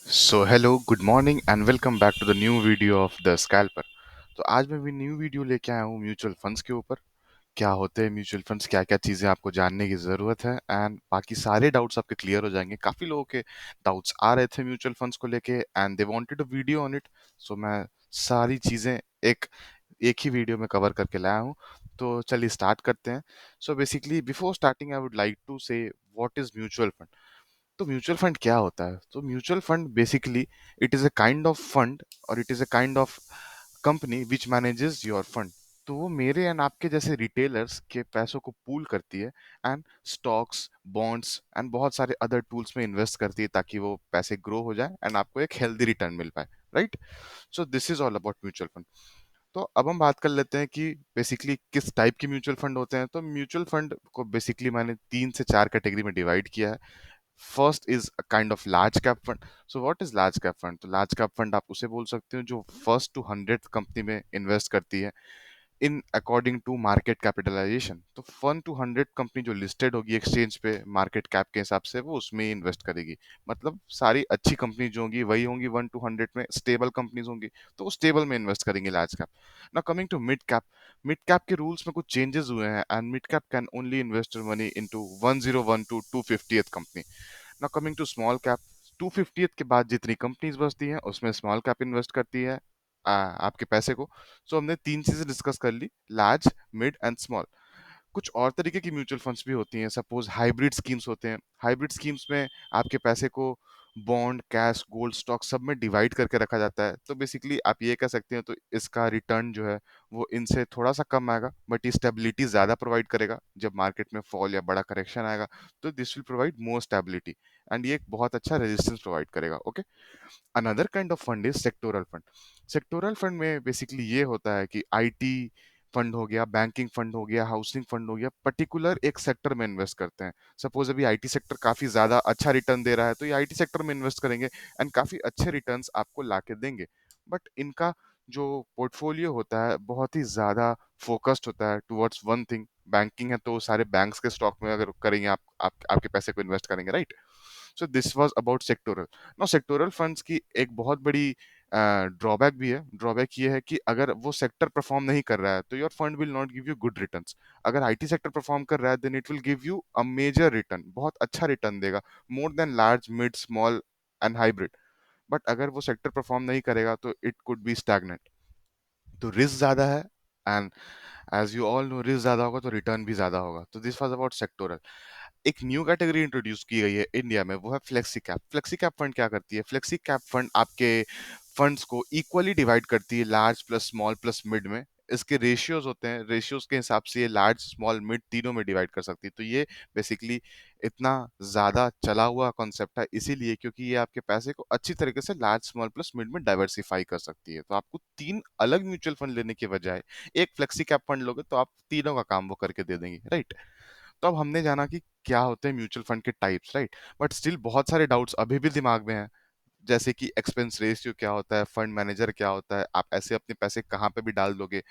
Hello, good morning and welcome back to the new video of the scalper. तो आज मैं भी new video लेके आया हूँ म्यूचुअल फंड्स के ऊपर। क्या होते हैं म्यूचुअल फंड्स, क्या क्या चीज़ें आपको जानने की ज़रूरत है एंड बाकी सारे डाउट्स आपके क्लियर हो जाएंगे। काफ़ी लोगों के डाउट्स आ रहे थे म्यूचुअल फंड्स को लेके and they wanted a video on it. So मैं सारी चीज़ें एक एक ही वीडियो में कवर करके लाया हूँ। तो चलिए स्टार्ट करते हैं। So basically before starting I would like to say what is mutual fund. तो म्यूचुअल फंड क्या होता है? तो mutual fund basically it is a kind of fund और it is a kind of company which manages your fund. तो वो मेरे and आपके जैसे रिटेलर्स के पैसों को पूल करती है एंड स्टॉक्स, बॉन्ड्स एंड बहुत सारे अदर टूल्स में इन्वेस्ट करती है ताकि वो पैसे ग्रो हो जाए एंड आपको एक हेल्दी रिटर्न मिल पाए। Right? So this is all about mutual fund. तो अब हम बात कर लेते हैं कि बेसिकली किस टाइप के म्यूचुअल फंड होते हैं। तो म्यूचुअल फंड को बेसिकली मैंने 3 से 4 कैटेगरी में डिवाइड किया है। First is a kind of large cap fund. So what is large cap fund? तो लार्ज कैप फंड आप उसे बोल सकते हो जो फर्स्ट टू 100 कंपनी में इन्वेस्ट करती है in according to market capitalisation. तो 1 to 100 कंपनी जो लिस्टेड होगी एक्सचेंज पे मार्केट कैप के हिसाब से वो उसमें ही इन्वेस्ट करेगी। मतलब सारी अच्छी कंपनी जो होंगी वही होंगी 1 to 100 में, स्टेबल कंपनीज होंगी तो वो स्टेबल में इन्वेस्ट करेंगे large cap. Now coming to mid cap. Mid cap के रूल्स में कुछ चेंजेस हुए हैं and mid cap can only invest money into 101 to 250th company. Now coming to small cap. 250th के बाद जितनी कंपनीज बचती हैं उसमें स्मॉल कैप इन्वेस्ट करती है आपके पैसे को। सो हमने 3 चीजें डिस्कस कर ली, लार्ज, मिड एंड स्मॉल। कुछ और तरीके की म्यूचुअल फंड्स भी होती हैं, सपोज हाइब्रिड स्कीम्स होते हैं। हाइब्रिड स्कीम्स में आपके पैसे को बॉन्ड, कैश, गोल्ड, स्टॉक सब में डिवाइड करके रखा जाता है। तो बेसिकली आप ये कह सकते हैं तो इसका रिटर्न जो है वो इनसे थोड़ा सा कम आएगा बट ये स्टेबिलिटी ज्यादा प्रोवाइड करेगा। जब मार्केट में फॉल या बड़ा करेक्शन आएगा तो this will provide more stability and ये एक बहुत अच्छा रेजिस्टेंस प्रोवाइड करेगा। Okay. Another kind of fund is sectoral fund. Sectoral fund में बेसिकली ये होता है कि आईटी फंड हो गया, बैंकिंग फंड हो गया, हाउसिंग फंड हो गया, पर्टिकुलर एक सेक्टर में इन्वेस्ट करते हैं। सपोज अभी आईटी सेक्टर काफी ज्यादा अच्छा रिटर्न दे रहा है तो ये आईटी सेक्टर में इन्वेस्ट करेंगे एंड काफी अच्छे रिटर्न्स आपको लाके देंगे। बट इनका जो पोर्टफोलियो होता है बहुत ही ज्यादा फोकस्ड होता है टुवर्ड्स वन थिंग। बैंकिंग है तो सारे बैंक्स के स्टॉक में अगर करेंगे आपके पैसे को इन्वेस्ट करेंगे। Right? So this was about sectoral. Now sectoral funds की एक बहुत बड़ी ड्रॉबैक भी है। ड्रॉबैक ये है कि अगर वो सेक्टर परफॉर्म नहीं कर रहा है तो your fund will not give you good returns. अगर आईटी सेक्टर परफॉर्म कर रहा है then it will give you a major return, बहुत अच्छा रिटर्न देगा, more than large, mid, small and hybrid. But अगर वो सेक्टर परफॉर्म नहीं करेगा तो इट कुड बी स्टैग्नेंट। तो रिस्क ज्यादा है and as you all know risk ज्यादा होगा तो रिटर्न भी ज्यादा होगा। तो दिस वाज अबाउट सेक्टोरल। एक न्यू कैटेगरी इंट्रोड्यूस की गई है इंडिया में, वो है flexi cap. Flexi cap fund क्या करती है? फ्लेक्सी कैप फंड आपके फंड्स को इक्वली डिवाइड करती है large plus small plus mid में। इसके रेशियोज होते हैं, रेशियोज के हिसाब से ये लार्ज, स्मॉल, मिड तीनों में डिवाइड कर सकती है। तो ये बेसिकली इतना ज्यादा चला हुआ कॉन्सेप्ट है इसीलिए क्योंकि ये आपके पैसे को अच्छी तरीके से लार्ज, स्मॉल प्लस मिड में डाइवर्सिफाई कर सकती है। तो आपको 3 अलग म्यूचुअल फंड लेने के बजाय एक फ्लेक्सी कैप फंड लोगे तो आप तीनों का काम वो करके दे देंगे। राइट? तो अब हमने जाना कि क्या होते हैं म्यूचुअल फंड के टाइप्स। राइट? बट स्टिल बहुत सारे डाउट्स अभी भी दिमाग में हैं, जैसे कि एक्सपेंस रेशियो क्या होता है, फंड मैनेजर क्या होता है, आप ऐसे अपने पैसे कहाँ पे भी डाल दोगे।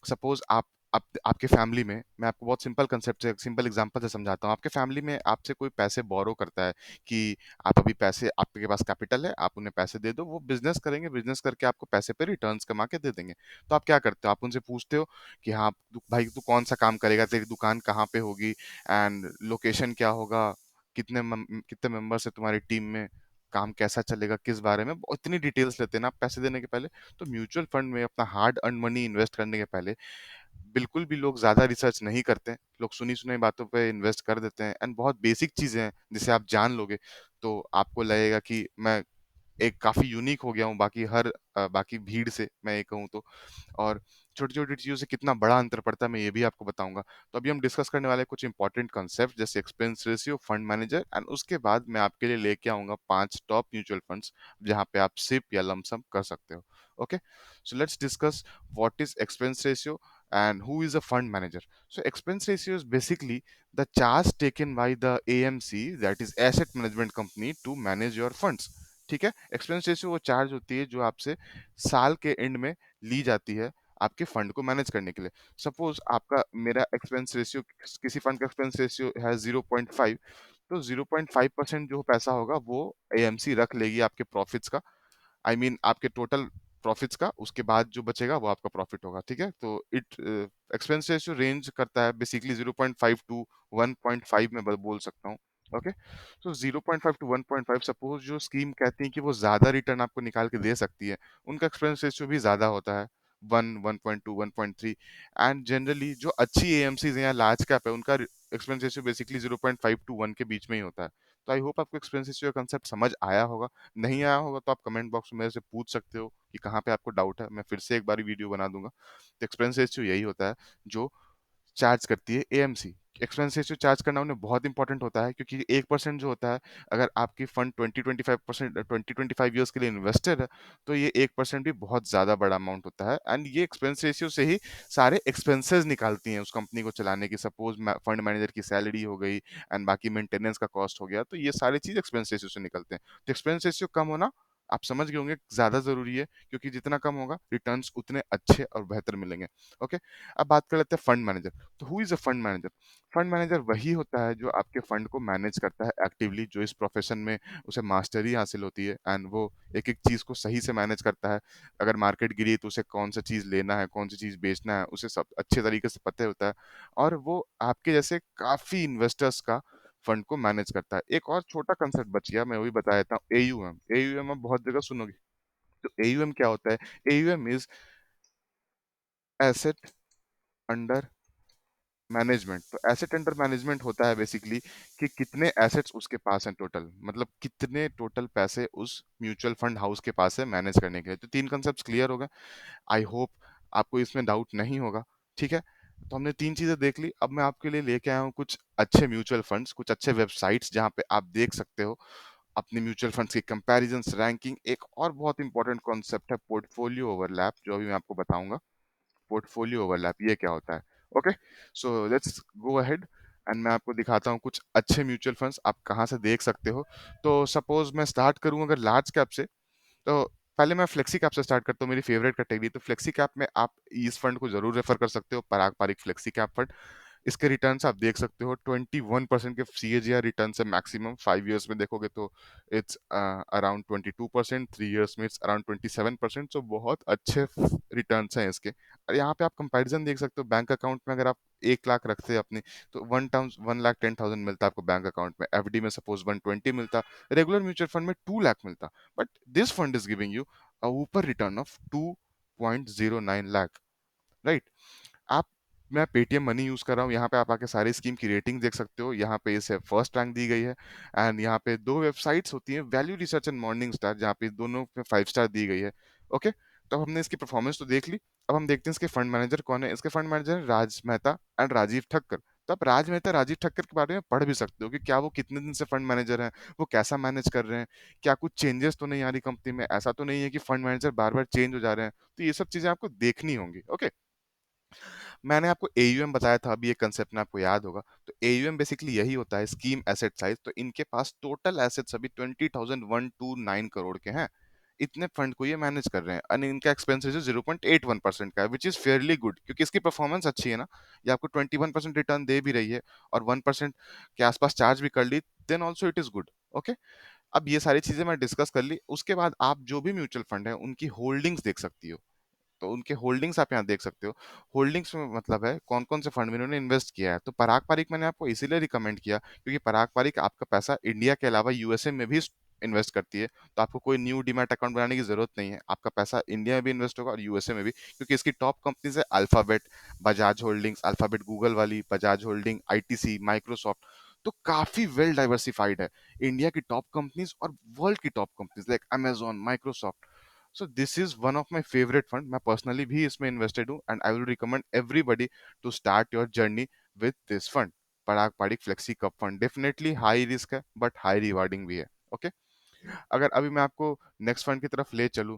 सपोज आपके फैमिली में, मैं आपको बहुत सिंपल कंसेप्ट से, सिंपल एग्जांपल से समझाता हूँ। आपके फैमिली में आपसे कोई पैसे बोरो करता है कि आप अभी पैसे, आपके पास कैपिटल है, आप उन्हें पैसे दे दो, वो बिजनेस करेंगे, बिजनेस करके आपको पैसे पे रिटर्न्स कमा के दे देंगे। तो आप क्या करते हो? आप उनसे पूछते हो कि हाँ भाई तू कौन सा काम करेगा, तेरी दुकान कहाँ पे होगी एंड लोकेशन क्या होगा, कितने मेंबर्स है तुम्हारी टीम में, काम कैसा चलेगा, किस बारे में, इतनी डिटेल्स लेते हैं ना आप पैसे देने के पहले। तो म्यूचुअल फंड में अपना हार्ड अर्न मनी इन्वेस्ट करने के पहले बिल्कुल भी लोग ज्यादा रिसर्च नहीं करते हैं। लोग सुनी सुनाई बातों पे इन्वेस्ट कर देते हैं एंड बहुत बेसिक चीजें हैं जिसे आप जान लोगे तो आपको लगेगा कि मैं एक काफी यूनिक हो गया हूँ बाकी भीड़ से, मैं ये कहूँ तो। और छोटी छोटी चीजों से कितना बड़ा अंतर पड़ता है मैं ये भी आपको बताऊंगा। तो अभी हम डिस्कस करने वाले हैं कुछ इंपॉर्टेंट कॉन्सेप्ट जैसे expense ratio, fund manager and उसके बाद मैं आपके लिए लेके आऊंगा 5 टॉप म्यूचुअल फंड्स जहां पे आप सिप या लमसम कर सकते हो। Okay. So let's discuss what is expense ratio and who is a fund manager. So expense ratio is basically the charge taken by the AMC, that is asset management company, to manage your funds. ठीक है? Expense ratio वो charge होती है जो आपसे साल के and में ली जाती है आपके फंड को मैनेज करने के लिए। सपोज आपका मेरा एक्सपेंस रेशियो, किसी फंड का एक्सपेंस रेशियो है 0.5, तो 0.5% जो पैसा होगा वो एएमसी रख लेगी आपके प्रॉफिट्स का। आई I मीन mean, आपके टोटल प्रॉफिट्स का, उसके बाद जो बचेगा वो आपका प्रॉफिट होगा, ठीक है। तो इट एक्सपेंस रेशियो रेंज करता है बेसिकली 0.5 टू 1.5 में बोल सकता हूँ। ओके, तो 0.5 टू 1.5, सपोज जो स्कीम कहती है कि वो ज्यादा रिटर्न आपको निकाल के दे सकती है, उनका एक्सपेंस रेशियो भी ज्यादा होता है, 1.2 1.3। एंड जनरली जो अच्छी एएमसीज हैं या लार्ज कैप है, उनका एक्सपेंस रेशियो बेसिकली 0.5 टू 1 के बीच में ही होता है। तो आई होप आपको एक्सपेंस रेशियो का कंसेप्ट समझ आया होगा। नहीं आया होगा तो आप कमेंट बॉक्स में मेरे से पूछ सकते हो कि कहाँ पे आपको डाउट है, मैं फिर से एक बार वीडियो बना दूंगा। तो एक्सपेंस रेशियो यही होता है जो चार्ज करती है एएमसी। एक्सपेंस रेशियो चार्ज करना उन्हें बहुत इंपॉर्टेंट होता है, क्योंकि 1% जो होता है, अगर आपकी फंड 20-25% 20-25 ईयर्स के लिए इन्वेस्टेड है, तो ये 1% भी बहुत ज्यादा बड़ा अमाउंट होता है। एंड ये एक्सपेंस रेशियो से ही सारे एक्सपेंसेस निकालती हैं उस कंपनी को चलाने की। सपोज फंड मैनेजर की सैलरी हो गई एंड बाकी मेंटेनेंस का कॉस्ट हो गया, तो ये सारी चीज एक्सपेंस रेशियो से निकलते हैं। तो एक्सपेंस रेशियो कम होना, आप समझ गए होंगे, ज्यादा जरूरी है, क्योंकि जितना कम होगा रिटर्न्स उतने अच्छे और बेहतर मिलेंगे। ओके, अब बात कर लेते हैं फंड मैनेजर। तो who is a fund manager? Fund manager वही होता है जो आपके फंड को मैनेज करता है एक्टिवली, जो इस प्रोफेशन में उसे मास्टरी हासिल होती है एंड वो एक एक चीज को सही से मैनेज करता है। अगर मार्केट गिरी तो उसे कौन सा चीज लेना है, कौन सी चीज बेचना है, उसे सब अच्छे तरीके से पता होता है। और वो आपके जैसे काफी इन्वेस्टर्स का फंड को मैनेज करता है। एक और छोटा कंसेप्ट बच गया, मैं वही बता देता हूँ, एयूएम। एयूएम आप बहुत जगह सुनोगे। तो एयूएम क्या होता है? AUM is asset under management. तो एसेट अंडर मैनेजमेंट होता है बेसिकली कि कितने एसेट्स उसके पास हैं टोटल, मतलब कितने टोटल पैसे उस म्यूचुअल फंड हाउस के पास है मैनेज करने के लिए। तो तीन कंसेप्ट क्लियर हो गए। आई होप आपको इसमें डाउट नहीं होगा, ठीक है। तो हमने तीन चीजें देख ली। अब मैं आपके लिए लेके आया हूँ कुछ अच्छे म्यूचुअल फंड्स, कुछ अच्छे वेबसाइट्स जहाँ पे आप देख सकते हो अपने म्यूचुअल फंड्स की कंपैरिजन रैंकिंग। एक और बहुत इंपॉर्टेंट कॉन्सेप्ट है पोर्टफोलियो ओवरलैप, जो अभी मैं आपको बताऊंगा। पोर्टफोलियो ओवरलैप ये क्या होता है? Okay, so let's go ahead and मैं आपको दिखाता हूँ कुछ अच्छे म्यूचुअल फंड्स आप कहाँ से देख सकते हो। तो सपोज मैं स्टार्ट करूँ अगर लार्ज कैप से, तो पहले मैं फ्लेक्सी कैप से स्टार्ट करता हूँ, मेरी फेवरेट कैटेगरी। तो फ्लेक्सी कैप में आप इस फंड को जरूर रेफर कर सकते हो, पराग पारिक फ्लेक्सी कैप फंड। इसके रिटर्न्स आप देख सकते हो, 21% के सीएजीआर रिटर्न है मैक्सिमम। 5 ईयर्स में देखोगे तो इट्स अराउंड 22%, 3 ईयर्स में इट्स अराउंड 27%। सो बहुत अच्छे रिटर्न्स हैं इसके। और यहाँ पे आप कंपैरिजन देख सकते हो, बैंक अकाउंट में अगर आप 1 लाख रखते हैं अपनी, तो 1,10,000 मिलता है आपको बैंक अकाउंट में। एफडी में सपोज 120 मिलता, रेगुलर म्यूचुअल फंड में 2 लाख मिलता। But this fund is giving you अ ऊपर रिटर्न ऑफ 2.09 लाख, राइट। आप मैं पेटीएम मनी यूज कर रहा हूँ, यहाँ पे आप आके सारी स्कीम की रेटिंग देख सकते हो। यहाँ पे इसे फर्स्ट रैंक दी गई है। एंड यहाँ पे दो वेबसाइट्स होती हैं, value research and morning star, जहाँ पे दोनों पे 5 स्टार दी गई है। ओके, तो अब हमने इसकी परफॉर्मेंस तो देख ली। अब हम देखते हैं इसके फंड मैनेजर कौन है। इसके fund manager Raj Mehta and Rajeev Thakkar. तो आप राज मेहता राजीव ठक्कर के बारे में पढ़ भी सकते हो कि क्या वो कितने दिन से फंड मैनेजर हैं, वो कैसा मैनेज कर रहे हैं, क्या कुछ चेंजेस तो नहीं आ रही कंपनी में, ऐसा तो नहीं है कि फंड मैनेजर बार बार चेंज हो जा रहे हैं। तो ये सब चीजें आपको देखनी होंगी। ओके, मैंने आपको एयूएम बताया था, अभी ये कंसेप्ट में आपको याद होगा। तो एयूएम बेसिकली यही होता है, स्कीम एसेट साइज। तो इनके पास टोटल एसेट्स अभी 20,129 करोड़ के हैं। इतने फंड को ये मैनेज कर रहे हैं। और इनका एक्सपेंस रेशियो 0.81% का है, विच इज फेयरली गुड, क्योंकि इसकी परफॉर्मेंस अच्छी है ना। ये आपको 21% रिटर्न दे भी रही है और 1% के आसपास चार्ज भी कर ली, then also it is good. Okay, अब ये सारी चीजें मैं डिस्कस कर ली। उसके बाद आप जो भी म्यूचुअल फंड है उनकी होल्डिंग्स देख सकती हो। तो उनके होल्डिंग्स आप यहाँ देख सकते हो। होल्डिंग्स में मतलब है कौन कौन से फंड में इन्होंने इन्वेस्ट किया है। तो पराग पारिक मैंने आपको इसीलिए रिकमेंड किया क्योंकि पराग पारिक आपका पैसा इंडिया के अलावा यूएसए में भी इन्वेस्ट करती है। तो आपको कोई न्यू डीमैट अकाउंट बनाने की जरूरत नहीं है, आपका पैसा इंडिया में भी इन्वेस्ट होगा और यूएसए में भी, क्योंकि इसकी टॉप कंपनीज है Alphabet, Bajaj holdings, Alphabet Google वाली, बजाज होल्डिंग, आईटीसी, माइक्रोसॉफ्ट। तो काफी वेल डाइवर्सिफाइड है इंडिया की टॉप कंपनीज और वर्ल्ड की top companies like Amazon, Microsoft. So this is one of my favourite fund. मैं पर्सनली भी इसमें इन्वेस्टेड हूँ and I will recommend everybody to start your journey with this fund. Parag Parikh flexi cap fund definitely high risk है but high rewarding भी है। Okay, अगर अभी मैं आपको नेक्स्ट फंड की तरफ ले चलूँ,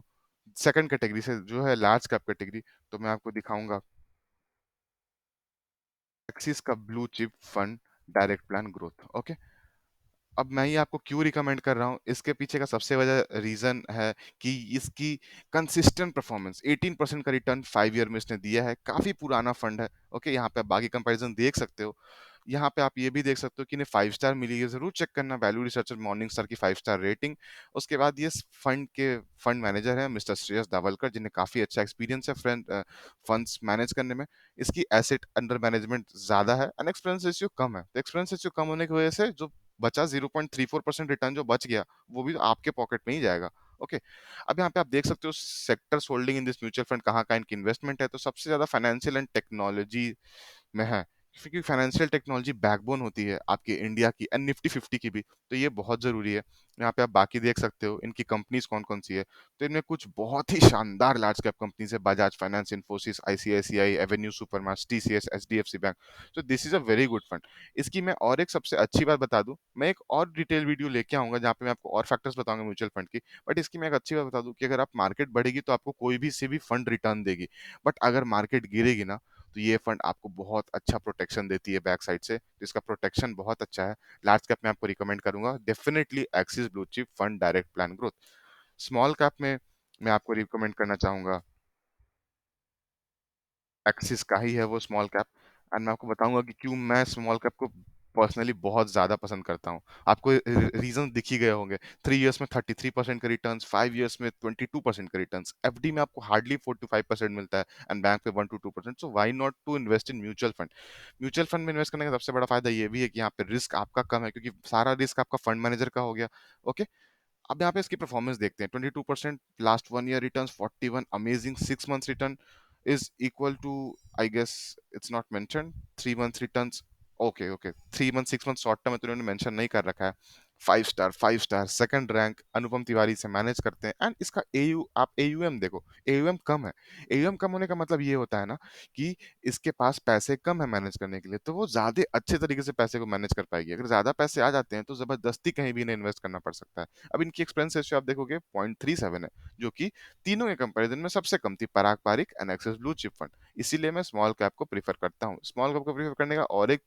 सेकंड कैटेगरी से जो है लार्ज कैप कैटेगरी, तो मैं आपको दिखाऊंगा एक्सिस का blue chip fund direct plan growth. Okay, अब मैं ये आपको क्यों रिकमेंड कर रहा हूँ, इसके पीछे का सबसे बड़ा रीजन है कि इसकी कंसिस्टेंट परफॉर्मेंस। 18% का रिटर्न 5 ईयर में इसने दिया है, काफी पुराना फंड है। ओके, यहाँ पे आप बाकी कंपैरिजन देख सकते हो। यहाँ पे आप ये भी देख सकते हो कि इन्हें 5 स्टार मिली है, ज़रूर चेक करना वैल्यू रिसर्चर मॉर्निंग स्टार की 5 स्टार रेटिंग। उसके बाद ये फंड मैनेजर हैं मिस्टर श्रेयस धावलकर, जिन्हें काफ़ी अच्छा एक्सपीरियंस है फंड्स मैनेज करने में। इसकी एसेट अंडर मैनेजमेंट ज़्यादा है एंड एक्सपेंस रेशियो कम है। तो एक्सपेंस रेशियो कम होने की वजह से जो बचा 0.34% रिटर्न जो बच गया, वो भी आपके पॉकेट में ही जाएगा। ओके। अब यहाँ पे आप देख सकते हो sectors holding in this mutual fund कहाँ-कहाँ इनकी इन्वेस्टमेंट है, तो सबसे ज़्यादा फाइनेंशियल एंड टेक्नोलॉजी में है, क्योंकि फाइनेंशियल टेक्नोलॉजी बैकबोन होती है आपकी इंडिया की एंड निफ्टी 50 की भी, तो ये बहुत ज़रूरी है। यहाँ पे आप बाकी देख सकते हो इनकी कंपनीज़ कौन-कौन सी है, तो इनमें कुछ बहुत ही शानदार लार्ज कैप कंपनीज़ है, Bajaj finance, Infosys, ICICI, avenue supermarts, TCS, HDFC bank. तो this is a very good fund. इसकी मैं और एक सबसे अच्छी बात बता दूँ, मैं एक और डिटेल वीडियो लेके आऊँगा जहाँ पे मैं आपको और फैक्टर्स बताऊँगा म्यूचुअल फंड की। बट इसकी मैं एक अच्छी बात बता दूँ कि अगर आप मार्केट बढ़ेगी तो आपको कोई भी सी भी फंड रिटर्न देगी। बट अगर मार्केट गिरेगी ना, तो ये फंड आपको बहुत अच्छा प्रोटेक्शन देती है बैक साइड से, तो इसका प्रोटेक्शन बहुत अच्छा है। लार्ज कैप में आपको रिकमेंड करूंगा definitely axis blue chip fund direct plan growth. Small cap में मैं आपको रिकमेंड करना चाहूंगा एक्सिस का ही है वो स्मॉल कैप। एंड मैं आपको बताऊंगा कि क्यों मैं स्मॉल कैप को पर्सनली बहुत ज़्यादा पसंद करता हूँ। आपको रीजन दिख ही गए होंगे। 3 इयर्स में 33% का रिटर्न्स, 5 इयर्स में 22% का रिटर्न्स, एफडी में आपको हार्डली 4 to 5% मिलता है एंड बैंक पे 1 to 2%। So why not to invest in mutual fund. Mutual fund में इन्वेस्ट करने का सबसे बड़ा फायदा ये भी है कि यहाँ पे रिस्क आपका कम है, क्योंकि सारा रिस्क आपका फंड मैनेजर का हो गया। ओके। अब यहाँ पे इसकी परफॉर्मेंस देखते हैं। 22% last 1 year return, 41 amazing 6 months return is equal to, I guess it's not mention, 3 months return. Okay okay, 3 month 6 month short term है तो उन्होंने मेंशन नहीं कर रखा है। 5 star, 5 star, second rank Anupam Tiwari से मैनेज करते हैं। एंड इसका एयू आप एयूएम देखो, एयूएम कम है। एयूएम कम होने का मतलब ये होता है ना कि इसके पास पैसे कम है मैनेज करने के लिए, तो वो ज्यादा अच्छे तरीके से पैसे को मैनेज कर पाएगी। अगर ज्यादा पैसे आ जाते हैं तो जबरदस्ती कहीं भी इन्हें इन्वेस्ट करना पड़ सकता है। अब इनकी एक्सपेंस रेशियो आप देखोगे 0.37 है, जो कि तीनों के कंपैरिजन में सबसे कम थी, Parag Parikh and Axis blue chip fund. इसीलिए मैं स्मॉल कैप को प्रीफर करता हूँ। स्मॉल कैप को प्रीफर करने का और एक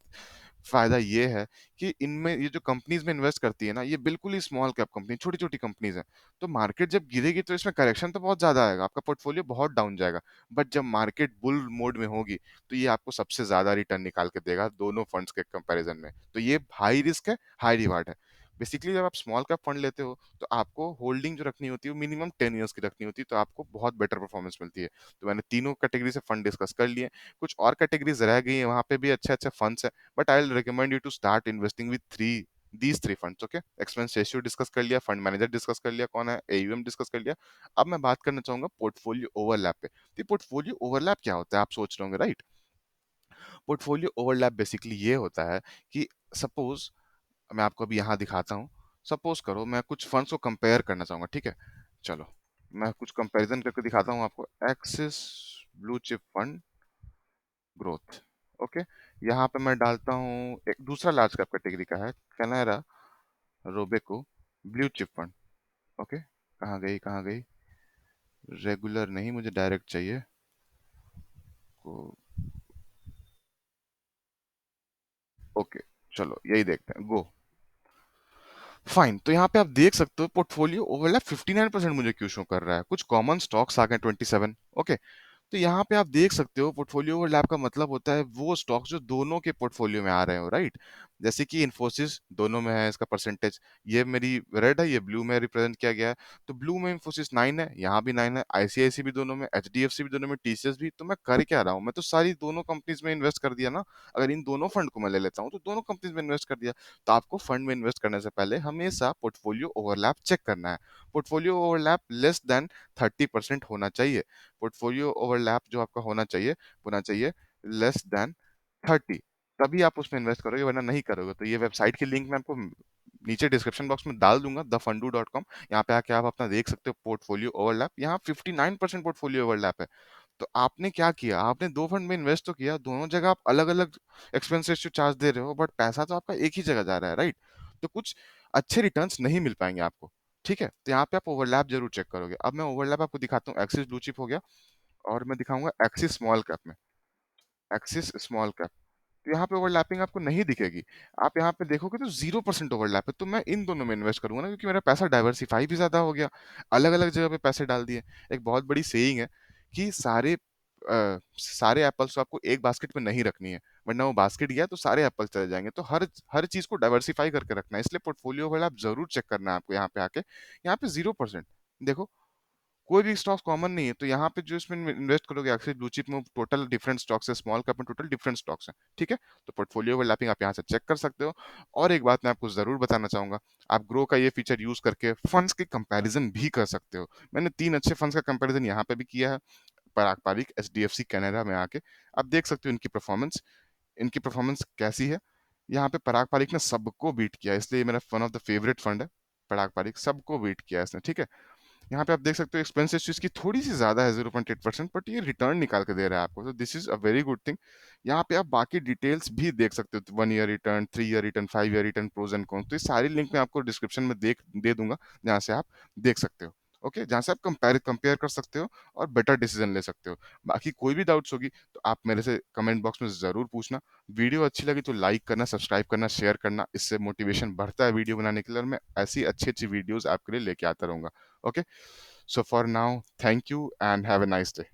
फायदा ये है कि इनमें ये जो कंपनीज में इन्वेस्ट करती है ना, ये बिल्कुल ही स्मॉल कैप कंपनी, छोटी छोटी कंपनीज है। तो मार्केट जब गिरेगी तो इसमें करेक्शन तो बहुत ज्यादा आएगा, आपका पोर्टफोलियो बहुत डाउन जाएगा। बट जब मार्केट बुल मोड में होगी तो ये आपको सबसे ज्यादा रिटर्न निकाल के देगा दोनों फंड्स के कंपैरिजन में। तो ये हाई रिस्क है, हाई रिवार्ड है। बेसिकली जब आप स्मॉल कैप फंड लेते हो तो आपको होल्डिंग जो रखनी होती है वो मिनिमम 10 इयर्स की रखनी होती है, तो आपको बहुत बेटर परफॉर्मेंस मिलती है। तो मैंने तीनों कैटेगरी से फंड डिस्कस कर लिए। कुछ और कैटेगरीज रह गई हैं, वहां पे भी अच्छे अच्छे फंड्स हैं, but I will recommend you to start investing with three funds. Okay, expense ratio discuss कर लिया, फंड मैनेजर डिस्कस कर लिया कौन है, एयूएम डिस्कस कर लिया। अब मैं बात करना चाहूंगा पोर्टफोलियो ओवरलैप पे। तो पोर्टफोलियो ओवरलैप क्या होता है आप सोच रहे होंगे, राइट? पोर्टफोलियो ओवरलैप बेसिकली ये होता है कि सपोज मैं आपको अभी यहाँ दिखाता हूँ। सपोज करो मैं कुछ फंड्स को कंपेयर करना चाहूंगा, ठीक है? चलो मैं कुछ कंपैरिजन करके दिखाता हूँ आपको। Axis blue chip fund growth. Okay. यहाँ पे मैं डालता हूँ, एक दूसरा लार्ज कैप कैटेगरी का है, Canara Robeco blue chip fund. Okay, कहाँ गई कहाँ गई? रेगुलर नहीं, मुझे डायरेक्ट चाहिए। को ओके, चलो यही देखते हैं, गो। फाइन, तो यहाँ पे आप देख सकते हो पोर्टफोलियो ओवरलैप 59% मुझे क्यों शो कर रहा है। कुछ कॉमन स्टॉक्स आ गए 27। ओके। तो यहाँ पे आप देख सकते हो पोर्टफोलियो ओवरलैप का मतलब होता है वो स्टॉक्स जो दोनों के पोर्टफोलियो में आ रहे हो, राइट? जैसे कि इन्फोसिस दोनों में है, इसका परसेंटेज ये मेरी रेड है, ये ब्लू में रिप्रेजेंट किया गया है। तो ब्लू में इन्फोसिस 9 है, यहाँ भी 9 है, आईसीआईसी भी दोनों में, एचडीएफसी भी दोनों में, टीसीएस भी। तो मैं कर क्या रहा हूँ, मैं तो सारी दोनों कंपनीज में इन्वेस्ट कर दिया ना। अगर इन दोनों फंड को मैं ले लेता हूँ तो दोनों कंपनीज में इन्वेस्ट कर दिया। तो आपको फंड में इन्वेस्ट करने से पहले हमेशा पोर्टफोलियो ओवरलैप चेक करना है। पोर्टफोलियो ओवरलैप लेस देन 30% होना चाहिए। पोर्टफोलियो ओवरलैप जो आपका होना चाहिए लेस देन 30। तभी आप उसमें इन्वेस्ट करोगे, वरना नहीं करोगे। तो ये वेबसाइट की लिंक मैं आपको नीचे डिस्क्रिप्शन बॉक्स में डाल दूंगा, thefundu.com। यहाँ पे आके आप अपना देख सकते हो पोर्टफोलियो ओवरलैप। यहाँ 59% पोर्टफोलियो ओवरलैप है। तो आपने क्या किया, आपने दो फंड में इन्वेस्ट तो किया, दोनों जगह आप अलग अलग एक्सपेंस रेशियो चार्ज दे रहे हो, बट पैसा तो आपका एक ही जगह जा रहा है, राइट? तो कुछ अच्छे रिटर्न्स नहीं मिल पाएंगे आपको। ठीक है, तो यहाँ पे आप ओवरलैप जरूर चेक करोगे। अब मैं ओवरलैप आपको दिखाता हूँ। एक्सिस ब्लू चिप हो गया, और मैं दिखाऊंगा एक्सिस स्मॉल कैप में। एक्सिस स्मॉल कैप, तो यहाँ पे ओवरलैपिंग आपको नहीं दिखेगी। आप यहाँ पे देखोगे तो 0% ओवरलैप है। तो मैं इन दोनों में इन्वेस्ट करूंगा ना, क्योंकि मेरा पैसा डाइवर्सिफाई भी ज्यादा हो गया, अलग अलग जगह पे पैसे डाल दिए। एक बहुत बड़ी सेइंग है कि सारे सारे एप्पल्स तो आपको एक बास्केट में नहीं रखनी है, वरना वो बास्केट गया तो सारे एप्पल चले जाएँगे। तो हर चीज़ को डाइवर्सिफ़ाई करके रखना है, इसलिए पोर्टफोलियो वाला आप ज़रूर चेक करना है आपको यहाँ पे आके। यहाँ पे 0% देखो, कोई भी स्टॉक्स कॉमन नहीं है, तो यहाँ पे जो इसमें इन्वेस्ट करोगे एक्चुअली ब्लू चिप में टोटल डिफरेंट स्टॉक्स है, स्मॉल कैप में टोटल डिफरेंट स्टॉक्स हैं, ठीक है? तो पोर्टफोलियो ओवरलैपिंग आप यहाँ से चेक कर सकते हो। और एक बात मैं आपको ज़रूर बताना चाहूँगा, आप ग्रो का ये फीचर यूज़ करके फंड्स की कंपैरिज़न भी कर सकते हो। मैंने 3 अच्छे फंड्स का कंपैरिज़न यहाँ पे भी किया है, पराग पारिक, एचडीएफसी कैनाडा में आके। आप देख सकते हो इनकी परफॉर्मेंस कैसी है। यहाँ पे पराग पारिक ने सबको बीट किया है, इसलिए ये मेरा one of the favourite fund है। पराग पारिक सबको बीट किया है इसने, ठीक है? यहाँ पे आप देख सकते हो एक्सपेंस रेशियो इसकी थोड़ी-सी ज़्यादा है 0.8%, बट ये रिटर्न निकाल के दे रहा है आपको, तो this is a very good thing. यहाँ पे आप बाकी डिटेल्स भी देख सकते हो, 1 year return, 3 year return, 5 year return, pros and cons, तो ये सारी लिंक मैं आपको डिस्क्रिप्शन में दे दूँगा, जहाँ से आप देख सकते हो। ओके? जहाँ से आप कंपेयर कर सकते हो और बेटर डिसीजन ले सकते हो। बाकी कोई भी डाउट्स होगी, तो आप मेरे से कमेंट बॉक्स में ज़रूर पूछना। वीडियो अच्छी लगी तो लाइक करना, सब्सक्राइब करना, शेयर करना, इससे मोटिवेशन बढ़ता है वीडियो बनाने के लिए, और मैं ऐसी अच्छी-अच्छी वीडियोज़ आपके लिए लेके आता रहूँगा। Okay? So for now, thank you and have a nice day.